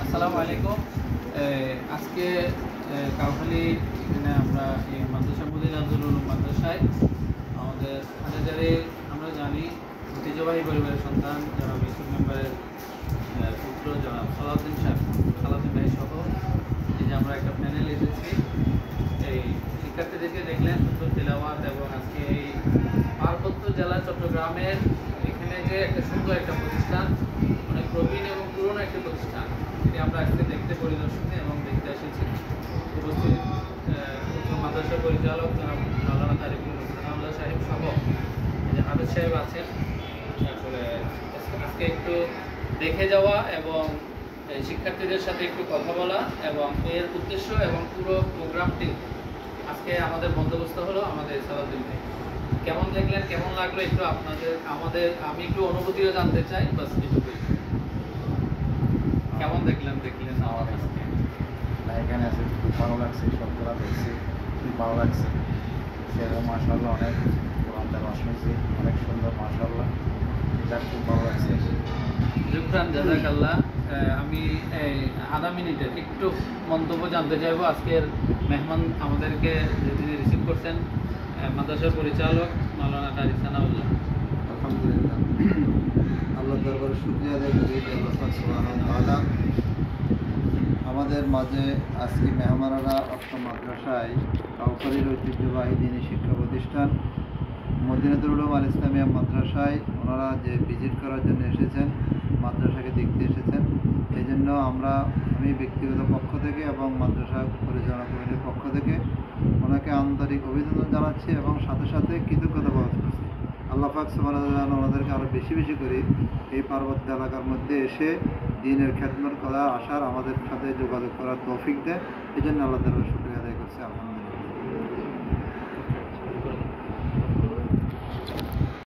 আসসালামু আলাইকুম। আজকে কাউখালী আমরা এই মাদ্রাসা মদিনাতুল উলুম মাদ্রাসায় আমাদের হাজারে আমরা জানি ঐতিহ্যবাহী পরিবারের সন্তান যারা মিউনিসিপাল মেম্বারের পুত্র যারা সালাউদ্দিন ভাই সহ এই যে আমরা একটা প্যানেল এসেছি। এই শিক্ষার্থীদেরকে দেখলেন সুন্দর তেলাওয়াত এবং আজকে এই পার্বত্য জেলা চট্টগ্রামের এখানে যে একটা সুন্দর একটা প্রতিষ্ঠান, অনেক প্রবীণ এবং পুরনো একটা প্রতিষ্ঠান, এটি আমরা আজকে দেখতে পরিদর্শনে এবং দেখতে এসেছি। উপস্থিত মাদ্রাসা পরিচালক যারা মাওলানা তারিকুল ইসলাম সাহেব সহ যে হাফেজ সাহেব আছেন। তারপরে আজকে একটু দেখে যাওয়া এবং শিক্ষার্থীদের সাথে একটু কথা বলা এবং এর উদ্দেশ্য এবং পুরো প্রোগ্রামটি আজকে আমাদের বন্দোবস্ত হলো আমাদের সালাউদ্দিন ভাই। কেমন দেখলেন, কেমন লাগলো একটু আমি একটু অনুভূতিও জানতে চাই। বাস এটুকুই। কেমন দেখলেন আমার আজকে এখানে আছে, খুব ভালো লাগছে, সবগুলা দেখছি খুব ভালো লাগছে। সেরকম মাশাআল্লাহ অনেক কোরআন তেলাওয়াত শুনছি, অনেক সুন্দর মাশাআল্লাহ, এটা খুব ভালো লাগছে। শুকরান, জাযাকাল্লাহ। আমি আধা মিনিটের একটু মন্তব্য জানতে চাইবো। আজকের মেহমান আমাদেরকে যিনি রিসিভ করছেন মাদ্রাসার পরিচালক মাওলানা কারি সানাউল্লাহ। আলহামদুলিল্লাহ, আল্লাহ দরবারে শুকরিয়া আদায় করি যে আল্লাহ পাক সুবহানাহু ওয়া তাআলা আমাদের মাঝে আজকে মেহমানেরা অষ্টম মাদ্রাসায় কাউখালীর ঐতিহ্যবাহী দ্বীনি শিক্ষা প্রতিষ্ঠান মদিনাতুল উলুম আল ইসলামিয়া মাদ্রাসায় ওনারা যে ভিজিট করার জন্য এসেছেন, মাদ্রাসাকে দেখতে এসেছেন। এই জন্য আমি ব্যক্তিগত পক্ষ থেকে এবং মাদ্রাসা পরিচালনা কমিটির পক্ষ থেকে ওনাকে আন্তরিক অভিনন্দন জানাচ্ছি এবং সাথে সাথে কৃতজ্ঞতা প্রকাশ করছি। আল্লাহ পাক সুবহানাহু ওয়া তাআলা ওনাদেরকে আরও বেশি বেশি করে এই পার্বত্য এলাকার মধ্যে এসে দ্বীনের খেদমত করার আসার আমাদের সাথে যোগাযোগ করার তৌফিক দেয়। এই জন্য আল্লাহ তাআলার শুকরিয়া আদায় করছি। আলহামদুলিল্লাহ।